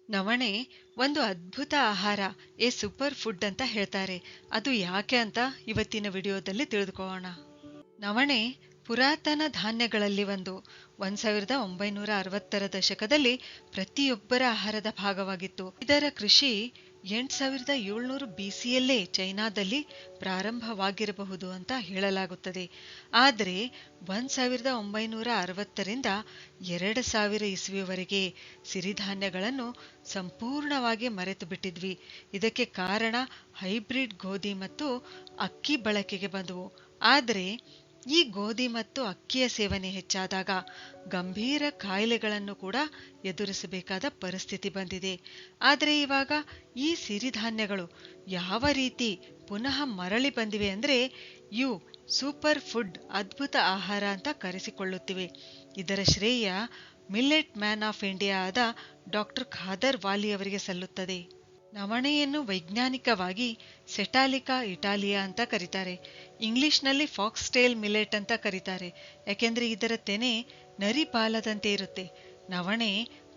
ನವಣೆ ಒಂದು ಅದ್ಭುತ ಆಹಾರ, ಸೂಪರ್ ಫುಡ್ ಅಂತ ಹೇಳ್ತಾರೆ. ಅದು ಯಾಕೆ ಅಂತ ಇವತ್ತಿನ ವಿಡಿಯೋದಲ್ಲಿ ತಿಳಿದುಕೊಳ್ಳೋಣ. ನವಣೆ ಪುರಾತನ ಧಾನ್ಯಗಳಲ್ಲಿ ಒಂದು. 1960ರ ದಶಕದಲ್ಲಿ ಪ್ರತಿಯೊಬ್ಬರ ಆಹಾರದ ಭಾಗವಾಗಿತ್ತು. ಇದರ ಕೃಷಿ 8700 BCಯಲ್ಲೇ ಚೈನಾದಲ್ಲಿ ಪ್ರಾರಂಭವಾಗಿರಬಹುದು ಅಂತ ಹೇಳಲಾಗುತ್ತದೆ. ಆದರೆ 1960ರಿಂದ 2000 ಇಸ್ವಿಯವರೆಗೆ ಸಿರಿಧಾನ್ಯಗಳನ್ನು ಸಂಪೂರ್ಣವಾಗಿ ಮರೆತು ಬಿಟ್ಟಿದ್ವಿ. ಇದಕ್ಕೆ ಕಾರಣ ಹೈಬ್ರಿಡ್ ಗೋಧಿ ಮತ್ತು ಅಕ್ಕಿ ಬಳಕೆಗೆ ಬಂದವು. ಆದರೆ ಈ ಗೋಧಿ ಮತ್ತು ಅಕ್ಕಿಯ ಸೇವನೆ ಹೆಚ್ಚಾದಾಗ ಗಂಭೀರ ಕಾಯಿಲೆಗಳನ್ನು ಕೂಡ ಎದುರಿಸಬೇಕಾದ ಪರಿಸ್ಥಿತಿ ಬಂದಿದೆ. ಆದರೆ ಇವಾಗ ಈ ಸಿರಿಧಾನ್ಯಗಳು ಯಾವ ರೀತಿ ಪುನಃ ಮರಳಿ ಬಂದಿವೆ ಅಂದರೆ ಇವು ಸೂಪರ್ ಫುಡ್, ಅದ್ಭುತ ಆಹಾರ ಅಂತ ಕರೆಸಿಕೊಳ್ಳುತ್ತಿವೆ. ಇದರ ಶ್ರೇಯ ಮಿಲ್ಲೆಟ್ ಮ್ಯಾನ್ ಆಫ್ ಇಂಡಿಯಾ ಆದ ಡಾಕ್ಟರ್ ಖಾದರ್ ವಾಲಿ ಅವರಿಗೆ ಸಲ್ಲುತ್ತದೆ. ನವಣೆಯನ್ನು ವೈಜ್ಞಾನಿಕವಾಗಿ ಸೆಟಾಲಿಕಾ ಇಟಾಲಿಯಾ ಅಂತ ಕರೀತಾರೆ. ಇಂಗ್ಲಿಷ್ನಲ್ಲಿ ಫಾಕ್ಸ್ಟೇಲ್ ಮಿಲೆಟ್ ಅಂತ ಕರೀತಾರೆ. ಯಾಕೆಂದ್ರೆ ಇದರ ತೆನೆ ನರಿ ಬಾಲದಂತೆ ಇರುತ್ತೆ. ನವಣೆ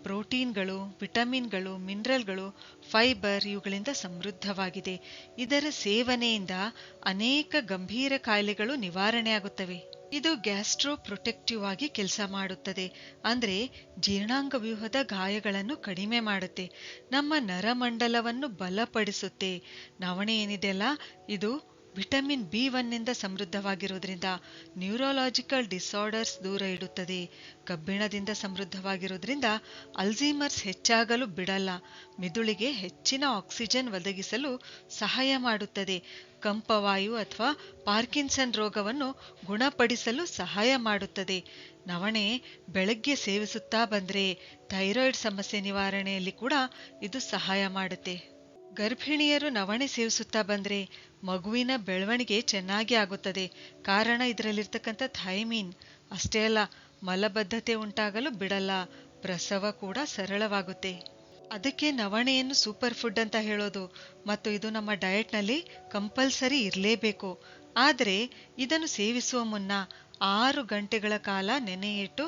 ಪ್ರೋಟೀನ್ಗಳು, ವಿಟಮಿನ್ಗಳು, ಮಿನರಲ್ಗಳು, ಫೈಬರ್ ಇವುಗಳಿಂದ ಸಮೃದ್ಧವಾಗಿದೆ. ಇದರ ಸೇವನೆಯಿಂದ ಅನೇಕ ಗಂಭೀರ ಕಾಯಿಲೆಗಳು ನಿವಾರಣೆಯಾಗುತ್ತವೆ. ಇದು ಗ್ಯಾಸ್ಟ್ರೋ ಪ್ರೊಟೆಕ್ಟಿವ್ ಆಗಿ ಕೆಲಸ ಮಾಡುತ್ತದೆ. ಅಂದ್ರೆ ಜೀರ್ಣಾಂಗ ವ್ಯೂಹದ ಗಾಯಗಳನ್ನು ಕಡಿಮೆ ಮಾಡುತ್ತೆ, ನಮ್ಮ ನರಮಂಡಲವನ್ನು ಬಲಪಡಿಸುತ್ತೆ. ನವಣೆ ಏನಿದೆಯಲ್ಲ, ಇದು ವಿಟಮಿನ್ B1 ನಿಂದ ಸಮೃದ್ಧವಾಗಿರೋದ್ರಿಂದ ನ್ಯೂರೋಲಾಜಿಕಲ್ ಡಿಸಾರ್ಡರ್ಸ್ ದೂರ ಇಡುತ್ತದೆ. ಕಬ್ಬಿಣದಿಂದ ಸಮೃದ್ಧವಾಗಿರೋದ್ರಿಂದ ಅಲ್ಝೀಮರ್ಸ್ ಹೆಚ್ಚಾಗಲು ಬಿಡಲ್ಲ. ಮಿದುಳಿಗೆ ಹೆಚ್ಚಿನ ಆಕ್ಸಿಜನ್ ಒದಗಿಸಲು ಸಹಾಯ ಮಾಡುತ್ತದೆ. ಕಂಪವಾಯು ಅಥವಾ ಪಾರ್ಕಿನ್ಸನ್ ರೋಗವನ್ನು ಗುಣಪಡಿಸಲು ಸಹಾಯ ಮಾಡುತ್ತದೆ. ನವಣೆ ಬೆಳಗ್ಗೆ ಸೇವಿಸುತ್ತಾ ಬಂದ್ರೆ ಥೈರಾಯ್ಡ್ ಸಮಸ್ಯೆ ನಿವಾರಣೆಯಲ್ಲಿ ಕೂಡ ಇದು ಸಹಾಯ ಮಾಡುತ್ತೆ. ಗರ್ಭಿಣಿಯರು ನವಣೆ ಸೇವಿಸುತ್ತಾ ಬಂದ್ರೆ ಮಗುವಿನ ಬೆಳವಣಿಗೆ ಚೆನ್ನಾಗಿ ಆಗುತ್ತದೆ. ಕಾರಣ ಇದರಲ್ಲಿರ್ತಕ್ಕಂಥ ಥೈಮಿನ್. ಅಷ್ಟೇ ಅಲ್ಲ, ಮಲಬದ್ಧತೆ ಉಂಟಾಗಲು ಬಿಡಲ್ಲ. ಪ್ರಸವ ಕೂಡ ಸರಳವಾಗುತ್ತೆ. ಅದಕ್ಕೆ ನವಣೆಯನ್ನು ಸೂಪರ್ ಫುಡ್ ಅಂತ ಹೇಳೋದು. ಮತ್ತು ಇದು ನಮ್ಮ ಡಯಟ್ನಲ್ಲಿ ಕಂಪಲ್ಸರಿ ಇರಲೇಬೇಕು. ಆದರೆ ಇದನ್ನು ಸೇವಿಸುವ ಮುನ್ನ 6 ಗಂಟೆಗಳ ಕಾಲ ನೆನೆಯಿಟ್ಟು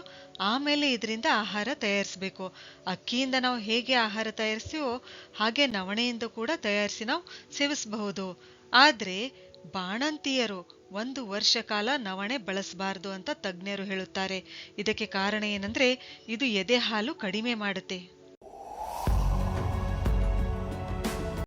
ಆಮೇಲೆ ಇದರಿಂದ ಆಹಾರ ತಯಾರಿಸಬೇಕು. ಅಕ್ಕಿಯಿಂದ ನಾವು ಹೇಗೆ ಆಹಾರ ತಯಾರಿಸ್ತೀವೋ ಹಾಗೆ ನವಣೆಯಿಂದ ಕೂಡ ತಯಾರಿಸಿ ನಾವು ಸೇವಿಸಬಹುದು. ಆದರೆ ಬಾಣಂತಿಯರು 1 ವರ್ಷ ಕಾಲ ನವಣೆ ಬಳಸಬಾರದು ಅಂತ ತಜ್ಞರು ಹೇಳುತ್ತಾರೆ. ಇದಕ್ಕೆ ಕಾರಣ ಏನಂದ್ರೆ ಇದು ಎದೆ ಹಾಲು ಕಡಿಮೆ ಮಾಡುತ್ತೆ.